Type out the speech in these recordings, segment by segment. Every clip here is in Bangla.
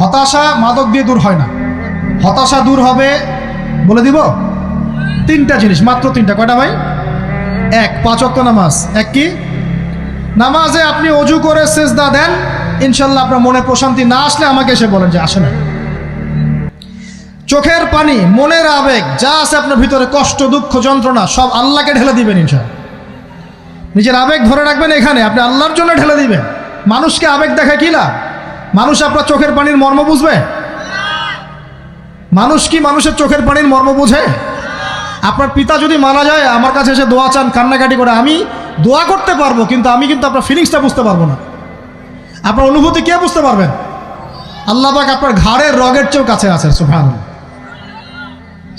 হতাশা মাদক দিয়ে দূর হয় না। হতাশা দূর হবে, বলে দিব, তিনটা জিনিস, মাত্র তিনটা। কয়টা ভাই? এক, 5 ওয়াক্ত নামাজ। এক কি? নামাজে আপনি অজু করে সেজদা দেন, ইনশাল্লাহ আপনার মনে প্রশান্তি না আসলে আমাকে এসে বলেন যে আসে না। চোখের পানি, মনের আবেগ যা আছে আপনার ভিতরে, কষ্ট, দুঃখ, যন্ত্রণা, সব আল্লাহকে ঢেলে দিবেন ইনশাল্লাহ। নিজের আবেগ ধরে রাখবেন এখানে, আপনি আল্লাহর জন্য ঢেলে দিবেন। মানুষকে আবেগ দেখা কি লাভ? মানুষ আপনার চোখের পানির মর্ম বুঝবে? মানুষ কি মানুষের চোখের পানির মর্ম বুঝে? আপনার পিতা যদি মারা যায়, আমার কাছে এসে দোয়া চান কান্নাকাটি করে, আমি দোয়া করতে পারবো, কিন্তু আমি কিন্তু আপনার ফিলিংসটা বুঝতে পারবো না। আপনার অনুভূতি কে বুঝতে পারবেন? আল্লাহ পাক আপনার ঘাড়ের রগের চেয়েও কাছে আছে। সুবহানাল্লাহ,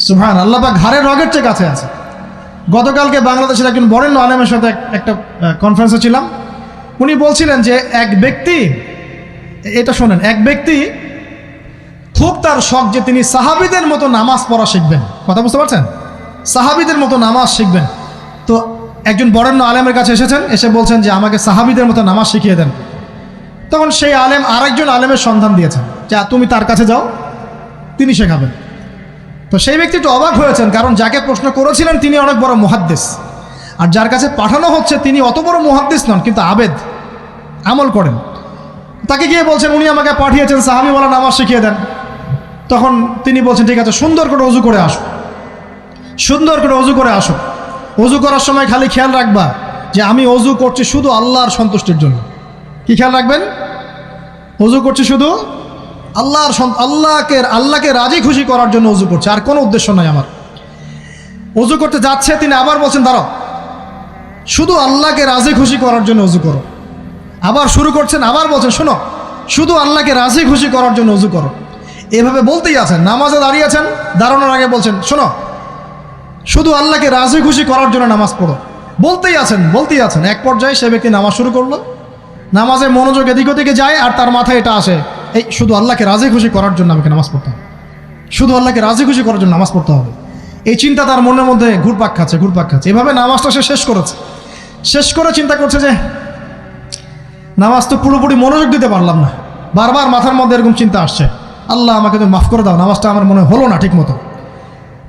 সুবহানাল্লাহ, আল্লাহ পাক ঘাড়ের রগের চেয়ে কাছে আছে। গতকালকে বাংলাদেশের একজন বরেণ্য আলেমের সাথে একটা কনফারেন্সে ছিলাম। উনি বলছিলেন যে এক ব্যক্তি, এটা শোনেন, এক ব্যক্তি খুব তার শখ যে তিনি সাহাবীদের মতো নামাজ পড়া শিখবেন। কথা বুঝতে পারছেন? সাহাবীদের মতো নামাজ শিখবেন। তো একজন বরেণ্য আলেমের কাছে এসেছেন, এসে বলছেন যে আমাকে সাহাবীদের মতো নামাজ শিখিয়ে দেন। তখন সেই আলেম আরেকজন আলেমের সন্ধান দিয়েছেন, যা তুমি তার কাছে যাও, তিনি শেখাবেন। তো সেই ব্যক্তি একটু অবাক হয়েছেন, কারণ যাকে প্রশ্ন করেছিলেন তিনি অনেক বড় মুহাদ্দিস, আর যার কাছে পাঠানো হচ্ছে তিনি অত বড় মুহাদ্দিস নন, কিন্তু আবেদ, আমল করেন। তাকে গিয়ে বলছেন উনি আমাকে পাঠিয়েছেন সাহাবীওয়ালা নামাজ শিখিয়ে দেন। তখন তিনি বলছেন ঠিক আছে, সুন্দর করে অজু করে আসো, সুন্দর করে অজু করে আসো। অজু করার সময় খালি খেয়াল রাখবা যে আমি অজু করছি শুধু আল্লাহর সন্তুষ্টির জন্য। কি খেয়াল রাখবেন? অজু করছি শুধু আল্লাহকে রাজি খুশি করার জন্য অজু করছে, আর কোনো উদ্দেশ্য নাই আমার। অজু করতে যাচ্ছে, তিনি আবার বলছেন দাঁড়াও, শুধু আল্লাহকে রাজি খুশি করার জন্য অজু করো। আবার শুরু করছেন, আবার বলছেন শোনো, শুধু আল্লাহকে রাজি খুশি করার জন্য অজু করো। এভাবে বলতেই আছেন, নামাজে দাঁড়িয়েছেন, দাঁড়ানোর আগে বলছেন শোনো, শুধু আল্লাহকে রাজি খুশি করার জন্য নামাজ পড়ো। বলতেই আছেন। এক পর্যায়ে সে ব্যক্তি নামাজ শুরু করলো, নামাজে মনোযোগ এদিক ওদিকে যায়, আর তার মাথায় এটা আসে, এই শুধু আল্লাহকে রাজি খুশি করার জন্য আমাকে নামাজ পড়তে হবে, শুধু আল্লাহকে রাজি খুশি করার জন্য নামাজ পড়তে হবে। এই চিন্তা তার মনের মধ্যে ঘুরপাক খাচ্ছে। এভাবে নামাজটা সে শেষ করেছে। শেষ করে চিন্তা করছে যে নামাজ তো পুরোপুরি মনোযোগ দিতে পারলাম না, বারবার মাথার মধ্যে এরকম চিন্তা আসছে, আল্লাহ আমাকে তুমি মাফ করে দাও, নামাজটা আমার মনে হলো না ঠিক মতো।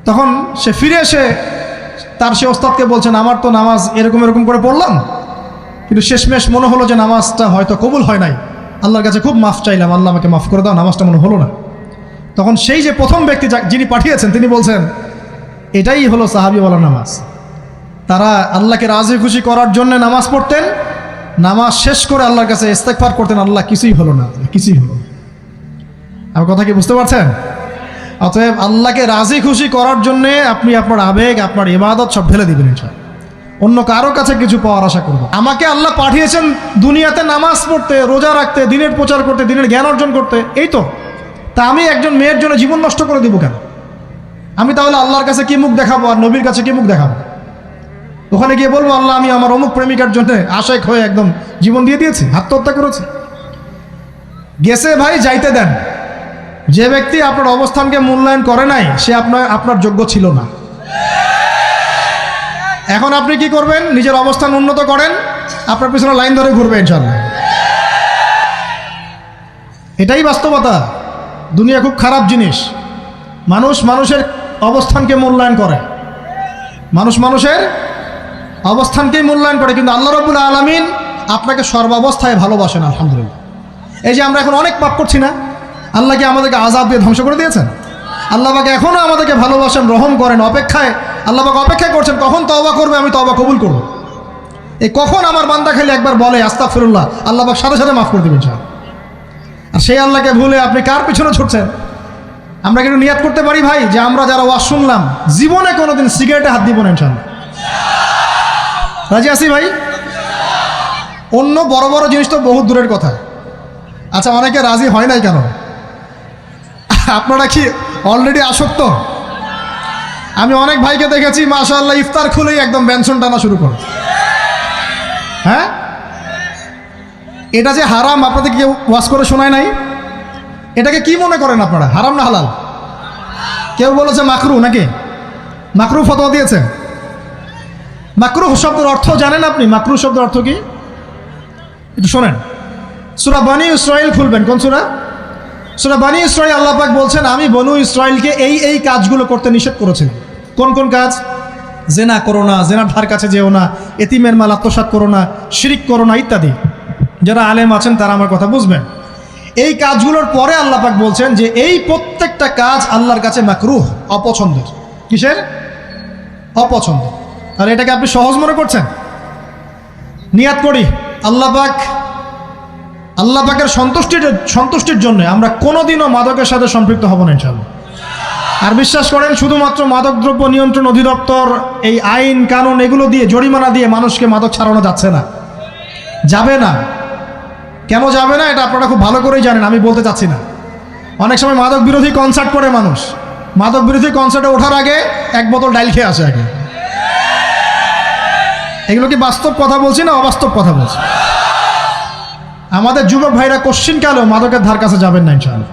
তখন সে ফিরে এসে তার সে ওস্তাদকে বলছেন আমার তো নামাজ এরকম করে পড়লাম, কিন্তু শেষমেশ মনে হলো যে নামাজটা হয়তো কবুল হয় নাই, আল্লাহর কাছে খুব মাফ চাইলাম, আল্লাহ আমাকে মাফ করে দাও, নামাজটা মনে হলো না। তখন সেই যে প্রথম ব্যক্তি যিনি পাঠিয়েছেন তিনি বলছেন এটাই হলো সাহাবীওয়ালা নামাজ। তারা আল্লাহকে রাজি খুশি করার জন্য নামাজ পড়তেন, নামাজ শেষ করে আল্লাহর কাছে ইস্তেগফার করতেন, আল্লাহ কিছুই হলো না, কিছুই হলো না। আমার কথা কি বুঝতে পারছেন? অতএব আল্লাহকে রাজি খুশি করার জন্যে আপনি আপনার আবেগ, আপনার ইবাদত সব ঢেলে দিবেন ইনশাআল্লাহ। অন্য কারো কাছে কিছু পাওয়ার আশা করবো। আমাকে আল্লাহ পাঠিয়েছেন দুনিয়াতে নামাজ পড়তে, রোজা রাখতে, দিনের প্রচার করতে, দিনের জ্ঞান অর্জন করতে, এই তো। তা আমি একজন মেয়ের জন্য জীবন নষ্ট করে দিব কেন? আমি তাহলে আল্লাহর কাছে কি মুখ দেখাবো, আর নবীর কাছে কি মুখ দেখাবো? ওখানে গিয়ে বলবো আল্লাহ আমি আমার অমুক প্রেমিকার জন্য আশেক হয়ে একদম জীবন দিয়ে দিয়েছি, আত্মহত্যা করেছি। গেছে ভাই, যাইতে দেন। যে ব্যক্তি আপনার অবস্থানকে মূল্যায়ন করে নাই সে আপনার যোগ্য ছিল না। এখন আপনি কি করবেন? নিজের অবস্থান উন্নত করেন, আপনার পিছনে লাইন ধরে ঘুরবে ইনশাআল্লাহ। এটাই বাস্তবতা। দুনিয়া খুব খারাপ জিনিস। মানুষের অবস্থানকে মূল্যায়ন করে, মানুষের অবস্থানকেই মূল্যায়ন করে, কিন্তু আল্লাহ রাব্বুল আলামিন আপনাকে সর্বাবস্থায় ভালোবাসেন। আলহামদুলিল্লাহ। এই যে আমরা এখন অনেক পাপ করছি না, আল্লাহ কি আমাদেরকে আযাব দিয়ে ধ্বংস করে দিয়েছেন? আল্লাহ পাক এখনও আমাদেরকে ভালোবাসেন, রহম করেন, আল্লাহ পাক অপেক্ষা করছেন কখন তওবা করবে, আমি তওবা কবুল করব। এই কখন আমার বান্দা খালি একবার বলে আস্তাগফিরুল্লাহ, আল্লাহ পাক সাথে সাথে মাফ করে দেবেন ইনশাআল্লাহ। আর সেই আল্লাহকে ভুলে আপনি কার পিছনে ছুটছেন? আমরা কিন্তু নিয়াত করতে পারি ভাই যে আমরা যারা ওয়াজ শুনলাম জীবনে কোনোদিন সিগারেটে হাত দিব না ইনশাআল্লাহ। রাজি আছি ভাই? অন্য বড় বড় জিনিস তো বহুত দূরের কথা। আচ্ছা, অনেকে রাজি হয় নাই কেন? আপনারা কি অলরেডি আসক্ত? আমি অনেক ভাইকে দেখেছি মাশাআল্লাহ ইফতার খুলেই একদম বেনসন টানা শুরু করে। হ্যাঁ, এটা যে হারাম আপনাদেরকে কেউ ওয়াজ করে শোনায় নাই? এটাকে কি মনে করেন আপনারা, হারাম না হালাল? কেউ বলেছে মাকরু, নাকি মাকরু ফতোয়া দিয়েছে? মাকরু শব্দের অর্থ জানেন আপনি? মাকরু শব্দের অর্থ কি একটু শোনেন। সূরা বনী ইসরাঈল খুলবেন। কোন সূরা? সূরা বনী ইসরাঈল আল্লাহ পাক বলছেন, আমি বনু ইসরাঈলকে এই কাজগুলো করতে নিষেধ করেছিলাম। কোন কোন কাজ? জেনা করো না, জেনার ধার কাছে যেও না, এতিমের মাল আত্মসাৎ করো না, শিরিক করো না ইত্যাদি। যারা আলেম আছেন তারা আমার কথা বুঝবেন। এই কাজগুলোর পরে আল্লাহ পাক বলছেন যে এই প্রত্যেকটা কাজ আল্লাহর কাছে মাকরুহ, অপছন্দের। কিসের? অপছন্দ। আর এটাকে আপনি সহজ মনে করছেন? নিয়াত করি আল্লাহ পাকের সন্তুষ্টির জন্য আমরা কোনোদিনও মাদকের সাথে সম্পৃক্ত হব না ইনশাআল্লাহ। আর বিশ্বাস করেন, শুধুমাত্র মাদকদ্রব্য নিয়ন্ত্রণ অধিদপ্তর এই আইন কানুন এগুলো দিয়ে, জরিমানা দিয়ে মানুষকে মাদক ছাড়ানো যাচ্ছে না, যাবে না। কেন যাবে না এটা আপনারা খুব ভালো করেই জানেন, আমি বলতে চাচ্ছি না। অনেক সময় মাদক বিরোধী কনসার্ট করে মানুষ, মাদক বিরোধী কনসার্টে ওঠার আগে এক বোতল ডাইল খেয়ে আসে আগে। এগুলো কি বাস্তব কথা বলছি না অবাস্তব কথা বলছি? আমাদের যুবক ভাইরা কোশ্চিনকালেও মাদকের ধার কাছে যাবেন না ইনশাআল্লাহ।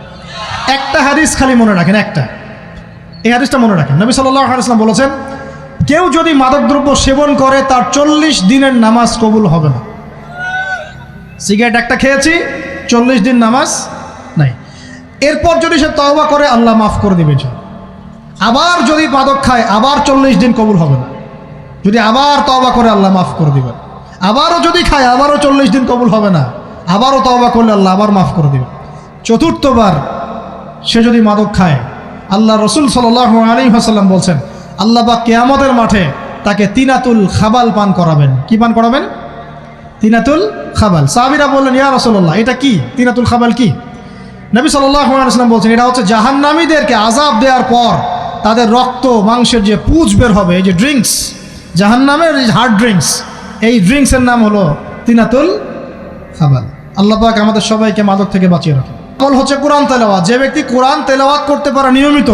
একটা হাদিস খালি মনে রাখেন, এই হাদিসটা মনে রাখেন। নবী সাল্লাল্লাহু আলাইহি ওয়াসাল্লাম বলেছেন, কেউ যদি মাদকদ্রব্য সেবন করে তার 40 দিনের নামাজ কবুল হবে না। সিগারেট একটা খেয়েছি, 40 দিন নামাজ নাই। এরপর যদি সে তওবা করে আল্লাহ মাফ করে দিবে। আবার যদি মাদক খায় আবার 40 দিন কবুল হবে না। যদি আবার তওবা করে আল্লাহ মাফ করে দিবেন। আবারও যদি খায় আবারও 40 দিন কবুল হবে না। আবারও তওবা করলে আল্লাহ আবার মাফ করে দিবেন। চতুর্থবার সে যদি মাদক খায়, আল্লাহ রসুল সাল্লাল্লাহু আলাইহি ওয়াসাল্লাম বলছেন, আল্লাহ পাক কিয়ামতের মাঠে তাকে তিনাতুল খাবাল পান করাবেন। কি পান করাবেন? তিনাতুল খাবাল। সাহাবীরা বললেন, ইয়া রাসূলুল্লাহ, এটা কি তিনাতুল খাবাল? কি? নবী সাল্লাল্লাহু আলাইহি ওয়াসাল্লাম বলছেন, এটা হচ্ছে জাহান্নামীদেরকে আযাব দেওয়ার পর তাদের রক্ত মাংসের যে পুঁজ বের হবে, এই যে ড্রিঙ্কস, জাহান্নামের হার্ড ড্রিঙ্কস, এই ড্রিঙ্কসের নাম হলো তিনাতুল খাবাল। আল্লাহ পাক আমাদের সবাইকে মাদক থেকে বাঁচিয়ে রাখেন। আমল হচ্ছে কোরআন তেলাওয়াত। যে ব্যক্তি কোরআন তেলাওয়াত করতে পারে নিয়মিত,